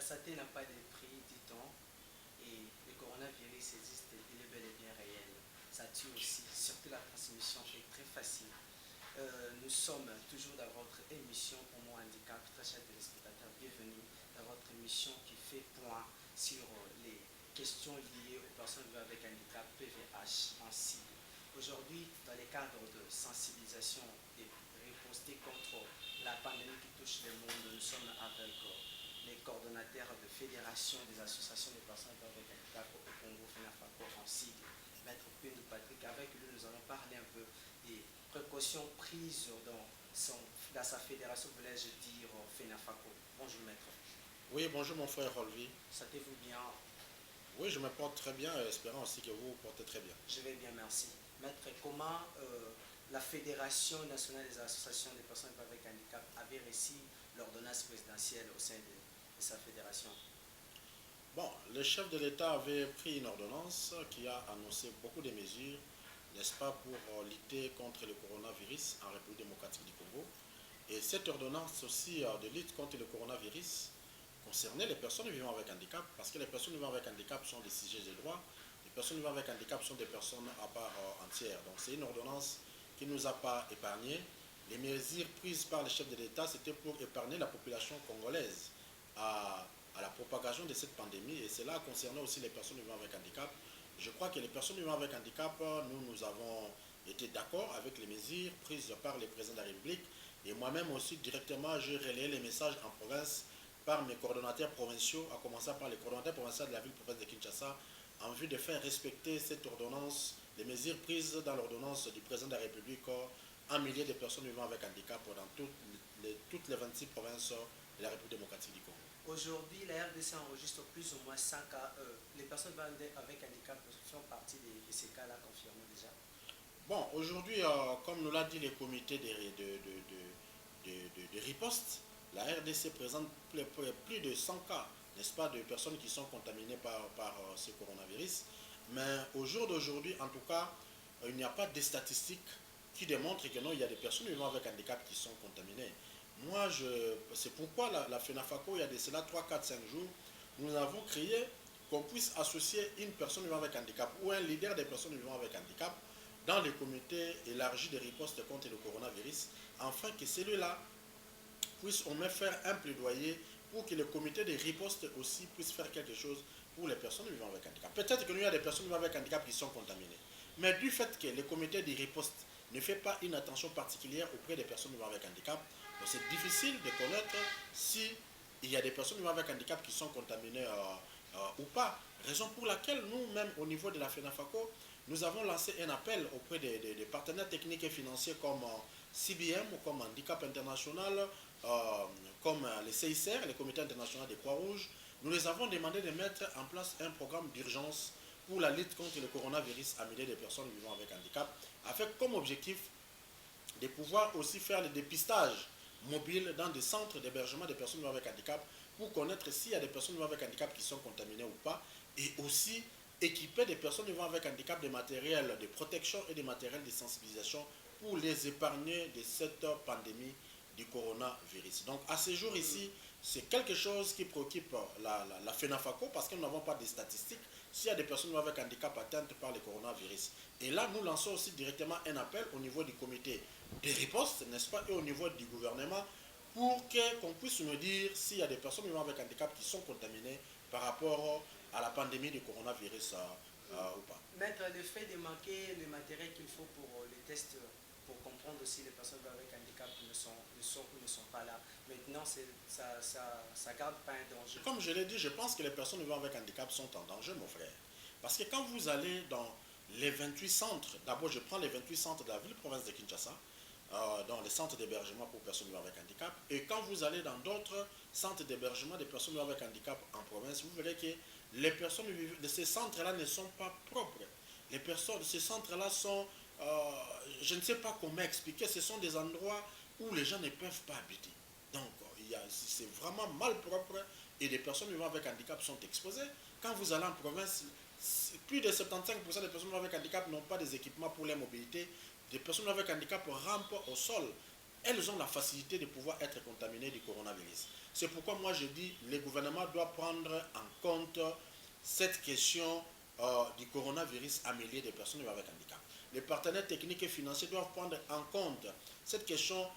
santé n'a pas de prix, dit-on, et le coronavirus existe, il est bel et bien réel. Ça tue aussi, surtout la transmission est très facile. Nous sommes toujours dans votre émission Homo Handicap, très chers téléspectateurs, bienvenue dans votre émission qui fait point sur les questions liées aux personnes vivant avec handicap PVH en cible. Aujourd'hui, dans les cadres de sensibilisation et riposter contre la pandémie qui touche le monde, nous sommes avec les coordonnateurs de fédération des associations des personnes avec handicap au Congo, FENAFACO en sigle, Maître Pindou Patrick. Avec lui, nous allons parler un peu des précautions prises dans sa fédération, voulais-je dire, FENAFACO. Bonjour, Maître. Oui, bonjour mon frère Rolvi. Sentez-vous bien? Oui, je me porte très bien, espérant aussi que vous vous portez très bien. Je vais bien, merci. Maître, comment la Fédération nationale des associations des personnes avec handicap avait reçu l'ordonnance présidentielle au sein de sa fédération? Bon, le chef de l'État avait pris une ordonnance qui a annoncé beaucoup de mesures, n'est-ce pas, pour lutter contre le coronavirus en République démocratique du Congo. Et cette ordonnance aussi de lutte contre le coronavirus concernait les personnes vivant avec handicap, parce que les personnes vivant avec handicap sont des sujets de droit, les personnes vivant avec handicap sont des personnes à part entière. Donc c'est une ordonnance qui ne nous a pas épargnés. Les mesures prises par le chef de l'État, c'était pour épargner la population congolaise à la propagation de cette pandémie, et cela concernait aussi les personnes vivant avec handicap. Je crois que les personnes vivant avec handicap, nous avons été d'accord avec les mesures prises par le président de la République, et moi-même aussi directement, j'ai relayé les messages en province par mes coordonnateurs provinciaux, à commencer par les coordonnateurs provinciaux de la ville-province de Kinshasa, en vue de faire respecter cette ordonnance, les mesures prises dans l'ordonnance du président de la République en milliers de personnes vivant avec handicap dans toutes les 26 provinces de la République démocratique du Congo. Aujourd'hui, la RDC enregistre plus ou moins 100 cas. Les personnes avec handicap font partie de ces cas-là confirmés déjà. Bon, aujourd'hui, comme nous l'a dit le comité de riposte, la RDC présente plus de 100 cas, n'est-ce pas, de personnes qui sont contaminées par ce coronavirus. Mais au jour d'aujourd'hui, en tout cas, il n'y a pas de statistiques qui démontrent que non, il y a des personnes vivant avec handicap qui sont contaminées. Moi, c'est pourquoi la FENAFACO, il y a de cela 3, 4, 5 jours, nous avons créé qu'on puisse associer une personne vivant avec handicap ou un leader des personnes vivant avec handicap dans le comité élargi de riposte contre le coronavirus, afin que celui-là puisse au moins faire un plaidoyer pour que le comité de riposte aussi puisse faire quelque chose pour les personnes vivant avec handicap. Peut-être qu'il y a des personnes vivant avec handicap qui sont contaminées, mais du fait que le comité de riposte ne fait pas une attention particulière auprès des personnes vivant avec handicap, c'est difficile de connaître si il y a des personnes vivant avec handicap qui sont contaminées ou pas. Raison pour laquelle nous-mêmes, au niveau de la FENAFACO, nous avons lancé un appel auprès des partenaires techniques et financiers comme CBM, comme Handicap International, comme les CICR, le Comité international des Croix-Rouges. Nous les avons demandé de mettre en place un programme d'urgence pour la lutte contre le coronavirus à milliers de personnes vivant avec handicap, avec comme objectif de pouvoir aussi faire le dépistage mobile dans des centres d'hébergement des personnes vivant avec handicap pour connaître s'il y a des personnes vivant avec handicap qui sont contaminées ou pas, et aussi équiper des personnes vivant avec handicap de matériel de protection et de matériel de sensibilisation pour les épargner de cette pandémie du coronavirus. Donc à ce jour ici, c'est quelque chose qui préoccupe la FENAFACO parce que nous n'avons pas de statistiques s'il y a des personnes avec handicap atteintes par le coronavirus. Et là, nous lançons aussi directement un appel au niveau du comité de riposte, n'est-ce pas, et au niveau du gouvernement pour qu'on puisse nous dire s'il y a des personnes vivant avec handicap qui sont contaminées par rapport à la pandémie du coronavirus ou pas. Maître, le fait de manquer le matériel qu'il faut pour les tests, pour comprendre si les personnes avec handicap ne sont ou ne sont pas là, maintenant ça garde pas un danger. Comme je l'ai dit, je pense que les personnes vivant avec handicap sont en danger, mon frère. Parce que quand vous allez dans les 28 centres, d'abord je prends les 28 centres de la ville-province de Kinshasa, dans les centres d'hébergement pour personnes vivant avec handicap, et quand vous allez dans d'autres centres d'hébergement des personnes vivant avec handicap en province, vous verrez que les personnes de ces centres-là ne sont pas propres. Les personnes de ces centres-là sont, je ne sais pas comment expliquer, ce sont des endroits où les gens ne peuvent pas habiter. Donc, c'est vraiment mal propre et les personnes vivant avec handicap sont exposées. Quand vous allez en province, plus de 75% des personnes avec handicap n'ont pas des équipements pour leur mobilité. Des personnes avec handicap rampent au sol. elles ont la facilité de pouvoir être contaminées du coronavirus. C'est pourquoi moi je dis que le gouvernement doit prendre en compte cette question du coronavirus amélioré des personnes vivant avec handicap. Les partenaires techniques et financiers doivent prendre en compte cette question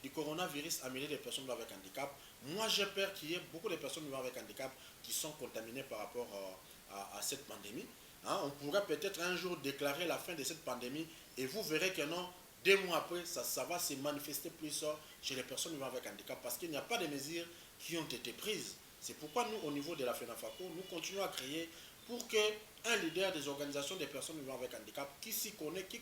du coronavirus amélioré des personnes vivant avec handicap. Moi j'ai peur qu'il y ait beaucoup de personnes vivant avec handicap qui sont contaminées par rapport à cette pandémie. Hein, on pourrait peut-être un jour déclarer la fin de cette pandémie et vous verrez que non, 2 mois après, ça va se manifester plus chez les personnes vivant avec handicap parce qu'il n'y a pas de mesures qui ont été prises. C'est pourquoi nous, au niveau de la FENAFACO, nous continuons à créer pour qu'un leader des organisations des personnes vivant avec handicap qui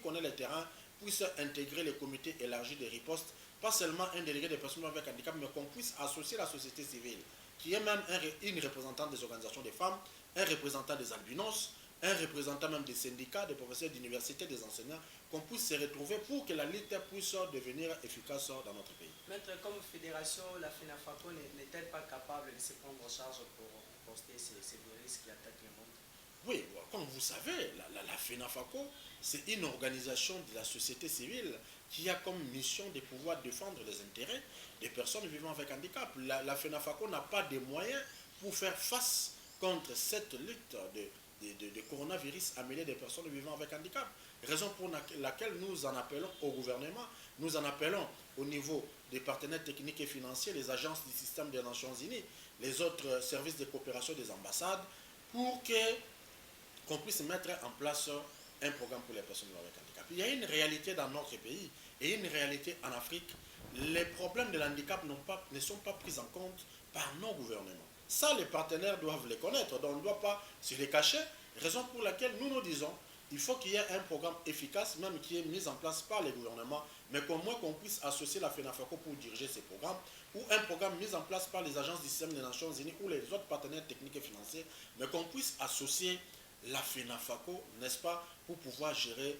connaît le terrain, puisse intégrer les comités élargis de riposte, pas seulement un délégué des personnes vivant avec handicap, mais qu'on puisse associer la société civile, qui est même une représentante des organisations des femmes, un représentant des albinos, un représentant même des syndicats, des professeurs d'université, des enseignants, qu'on puisse se retrouver pour que la lutte puisse devenir efficace dans notre pays. Maître, comme fédération, la FENAFACO n'est-elle pas capable de se prendre en charge pour poster ces virus qui attaquent le monde? Oui, comme vous savez, la FENAFACO, c'est une organisation de la société civile qui a comme mission de pouvoir défendre les intérêts des personnes vivant avec handicap. La FENAFACO n'a pas de moyens pour faire face contre cette lutte de coronavirus amélioré des personnes vivant avec handicap. Raison pour laquelle nous en appelons au gouvernement, nous en appelons au niveau des partenaires techniques et financiers, les agences du système des Nations Unies, les autres services de coopération des ambassades, pour qu'on puisse mettre en place un programme pour les personnes avec handicap. Il y a une réalité dans notre pays et une réalité en Afrique. Les problèmes de l'handicap ne sont pas pris en compte par nos gouvernements. Ça, les partenaires doivent les connaître, donc on ne doit pas se les cacher. Raison pour laquelle nous disons il faut qu'il y ait un programme efficace, même qui est mis en place par les gouvernements, mais qu'au moins qu'on puisse associer la FENAFACO pour diriger ces programmes, ou un programme mis en place par les agences du système des Nations Unies ou les autres partenaires techniques et financiers, mais qu'on puisse associer la FENAFACO, n'est-ce pas, pour pouvoir gérer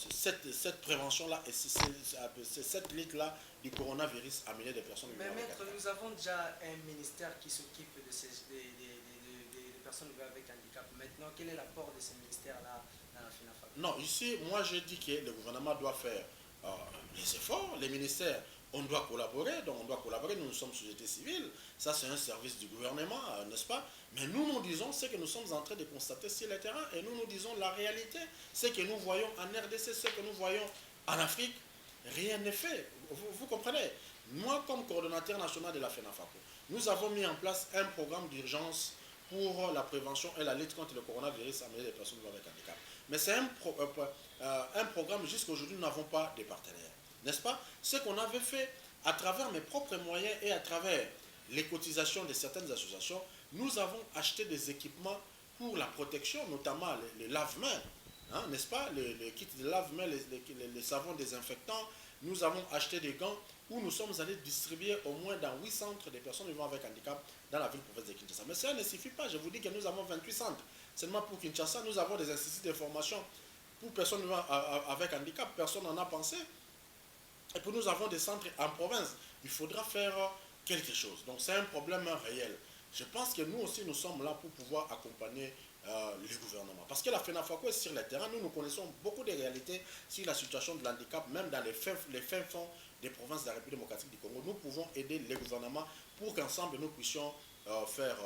cette prévention-là et cette lutte-là du coronavirus amélioré des personnes. Mais maître, nous avons déjà un ministère qui s'occupe des personnes avec handicap. Maintenant, quel est l'apport de ce ministère-là dans la FENAFACO? Non, ici, moi je dis que le gouvernement doit faire les efforts, les ministères, on doit collaborer, donc on doit collaborer, nous sommes société civile, ça c'est un service du gouvernement, n'est-ce pas? Mais nous disons ce que nous sommes en train de constater sur le terrain et nous disons la réalité, ce que nous voyons en RDC, ce que nous voyons en Afrique, rien n'est fait, vous comprenez? Moi, comme coordonnateur national de la FENAFACO, nous avons mis en place un programme d'urgence pour la prévention et la lutte contre le coronavirus amélioré des personnes avec handicap. Mais c'est un programme, jusqu'à aujourd'hui, nous n'avons pas de partenaires. N'est-ce pas? Ce qu'on avait fait à travers mes propres moyens et à travers les cotisations de certaines associations, nous avons acheté des équipements pour la protection, notamment les lave-mains, hein, n'est-ce pas? Les kits de lave-mains, les savons désinfectants. Nous avons acheté des gants où nous sommes allés distribuer au moins dans 8 centres des personnes vivant avec handicap dans la ville province de Kinshasa. Mais ça ne suffit pas, je vous dis que nous avons 28 centres. Seulement pour Kinshasa, nous avons des instituts de formation pour personnes vivant avec handicap, personne n'en a pensé. Et puis nous avons des centres en province. Il faudra faire quelque chose. Donc c'est un problème réel. Je pense que nous aussi, nous sommes là pour pouvoir accompagner les gouvernements. Parce que la FENAFACO est sur le terrain. Nous connaissons beaucoup de réalités sur la situation de l'handicap, même dans les fins fonds des provinces de la République démocratique du Congo. Nous pouvons aider les gouvernements pour qu'ensemble nous puissions faire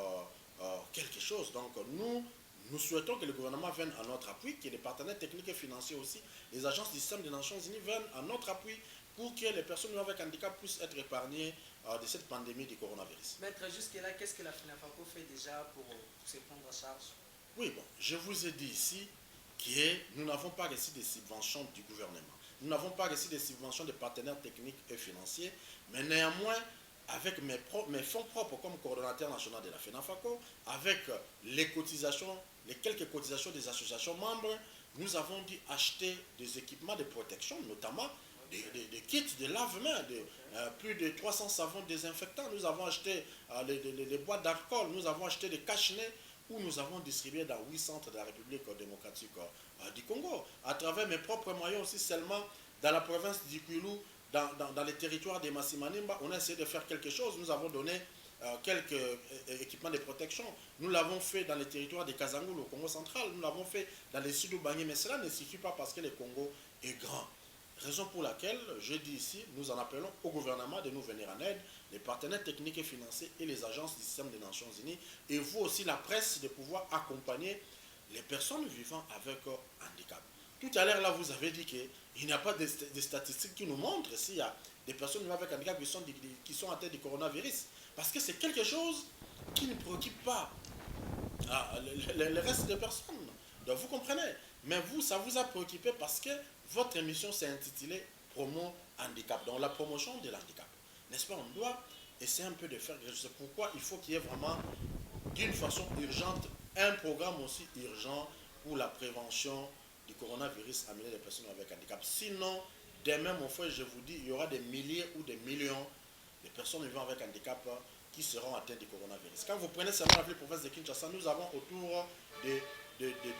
quelque chose. Donc nous souhaitons que le gouvernement vienne à notre appui, que les partenaires techniques et financiers aussi, les agences du système des Nations Unies viennent à notre appui pour que les personnes avec handicap puissent être épargnées de cette pandémie du coronavirus. Maître, jusque-là, qu'est-ce que la FENAFACO fait déjà pour se prendre en charge? Oui, bon, je vous ai dit ici que nous n'avons pas reçu de subventions du gouvernement. Nous n'avons pas reçu de subventions de partenaires techniques et financiers, mais néanmoins, avec mes fonds propres comme coordonnateur national de la FENAFACO, avec les cotisations, les quelques cotisations des associations membres, nous avons dû acheter des équipements de protection, notamment des kits de lave-mains, plus de 300 savons désinfectants. Nous avons acheté les boîtes d'alcool, nous avons acheté des cache-nez où nous avons distribué dans 8 centres de la République démocratique du Congo. À travers mes propres moyens aussi, seulement dans la province du Kwilu, dans les territoires de Massimanimba, on a essayé de faire quelque chose. Nous avons donné quelques équipements de protection. Nous l'avons fait dans les territoires de Kazangou, au Congo central. Nous l'avons fait dans les sud-Oubangi, mais cela ne suffit pas parce que le Congo est grand. Raison pour laquelle, je dis ici, nous en appelons au gouvernement de nous venir en aide, les partenaires techniques et financiers et les agences du système des Nations Unies, et vous aussi la presse, de pouvoir accompagner les personnes vivant avec handicap. Tout à l'heure, là, vous avez dit qu'il n'y a pas de statistiques qui nous montrent s'il y a des personnes vivant avec handicap qui sont atteintes du coronavirus. Parce que c'est quelque chose qui ne préoccupe pas le reste des personnes. Donc vous comprenez. Mais vous, ça vous a préoccupé parce que votre émission s'est intitulée Promo Handicap, donc la promotion de l'handicap. N'est-ce pas? On doit essayer un peu de faire quelque chose. C'est pourquoi il faut qu'il y ait vraiment, d'une façon urgente, un programme aussi urgent pour la prévention du coronavirus amené des personnes avec handicap. Sinon, demain, mon frère, je vous dis, il y aura des milliers ou des millions de personnes vivant avec handicap qui seront atteintes du coronavirus. Quand vous prenez seulement la ville province de Kinshasa, nous avons autour de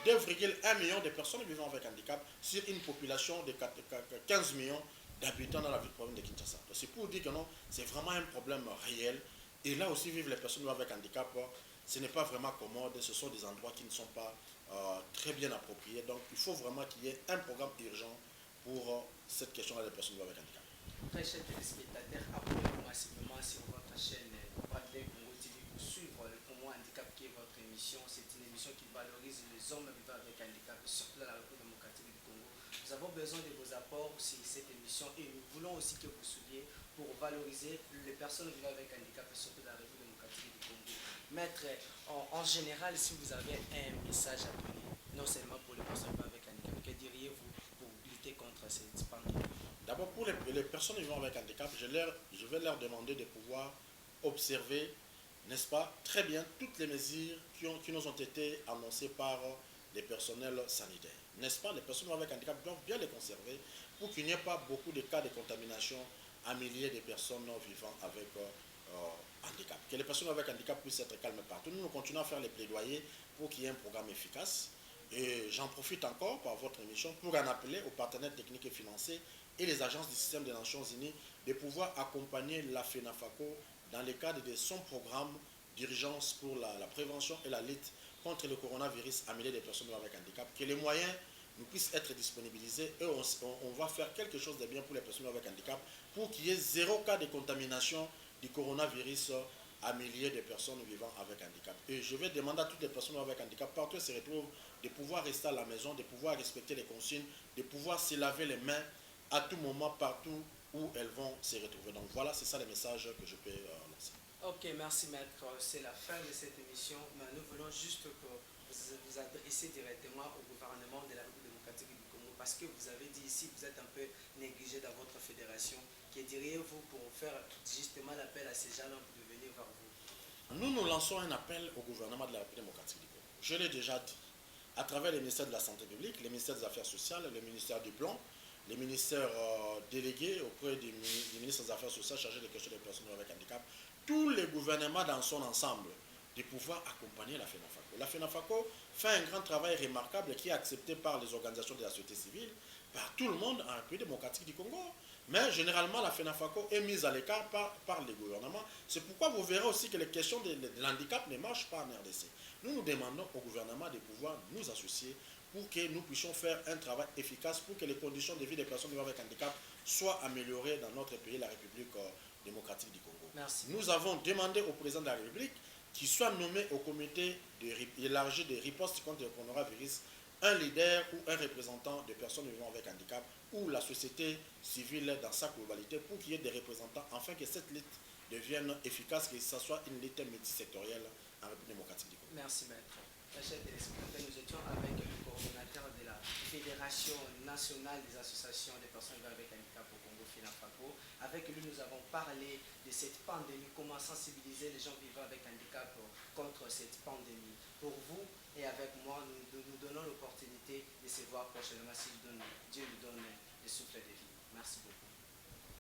2,1 million de personnes vivant avec handicap sur une population de 15 millions d'habitants dans la ville province de Kinshasa. C'est pour dire que non, c'est vraiment un problème réel. Et là aussi vivent les personnes vivant avec handicap. Ce n'est pas vraiment commode, ce sont des endroits qui ne sont pas très bien appropriés. Donc il faut vraiment qu'il y ait un programme urgent pour cette question-là des personnes vivant avec handicap. Très chers téléspectateurs, abonnez-vous massivement sur votre chaîne Bradley Congo TV pour suivre le Promo Handicap qui est votre émission. C'est une émission qui valorise les hommes vivant avec handicap, surtout dans la République démocratique du Congo. Nous avons besoin de vos apports sur cette émission et nous voulons aussi que vous suiviez pour valoriser les personnes vivant avec handicap, surtout dans la République démocratique du Congo. Maître, en général, si vous avez un message à donner, non seulement pour les personnes vivant avec handicap, que diriez-vous pour lutter contre cette pandémie? D'abord, pour les personnes vivant avec handicap, je vais leur demander de pouvoir observer, n'est-ce pas, très bien toutes les mesures qui nous ont été annoncées par les personnels sanitaires. N'est-ce pas, les personnes avec handicap doivent bien les conserver pour qu'il n'y ait pas beaucoup de cas de contamination à milliers de personnes vivant avec handicap. Que les personnes avec handicap puissent être calmes partout. Nous continuons à faire les plaidoyers pour qu'il y ait un programme efficace. Et j'en profite encore par votre émission pour en appeler aux partenaires techniques et financiers et les agences du système des Nations Unies de pouvoir accompagner la FENAFACO dans le cadre de son programme d'urgence pour la prévention et la lutte contre le coronavirus amené des personnes avec handicap, que les moyens nous puissent être disponibilisés et on va faire quelque chose de bien pour les personnes avec handicap pour qu'il y ait 0 cas de contamination du coronavirus à milliers de personnes vivant avec handicap. Et je vais demander à toutes les personnes avec handicap, partout où elles se retrouvent, de pouvoir rester à la maison, de pouvoir respecter les consignes, de pouvoir se laver les mains à tout moment, partout où elles vont se retrouver. Donc voilà, c'est ça le message que je peux lancer. Ok, merci maître. C'est la fin de cette émission, mais nous voulons juste que vous adressez directement au gouvernement de la République démocratique du Congo, parce que vous avez dit ici, vous êtes un peu négligé dans votre fédération. Que diriez-vous pour faire justement l'appel à ces gens-là de venir vers vous? Nous lançons un appel au gouvernement de la République démocratique du Congo. Je l'ai déjà dit, à travers le ministère de la Santé publique, le ministère des Affaires sociales, le ministère du Plan, les ministères délégués auprès du ministre des Affaires sociales chargé des questions des personnes avec handicap, tous les gouvernements dans son ensemble, de pouvoir accompagner la FENAFACO. La FENAFACO fait un grand travail remarquable qui est accepté par les organisations de la société civile, par tout le monde en République démocratique du Congo. Mais généralement, la FENAFACO est mise à l'écart par les gouvernements. C'est pourquoi vous verrez aussi que les questions de l'handicap ne marchent pas en RDC. Nous nous demandons au gouvernement de pouvoir nous associer pour que nous puissions faire un travail efficace, pour que les conditions de vie des personnes vivant avec handicap soient améliorées dans notre pays, la République démocratique du Congo. Merci. Nous avons demandé au président de la République qu'il soit nommé au comité élargi de riposte contre le coronavirus un leader ou un représentant de personnes vivant avec handicap ou la société civile dans sa globalité pour qu'il y ait des représentants afin que cette lutte devienne efficace, que ce soit une lutte multisectorielle en République démocratique du Congo. Merci maître. Chers téléspectateurs, nous étions avec le coordonnateur de la Fédération nationale des associations des personnes avec handicap au Congo, FENAFACO. Avec lui, nous avons parlé de cette pandémie, comment sensibiliser les gens vivant avec handicap contre cette pandémie. Pour vous et avec moi, nous donnons l'opportunité de se voir prochainement si Dieu nous donne le souffle de vie. Merci beaucoup.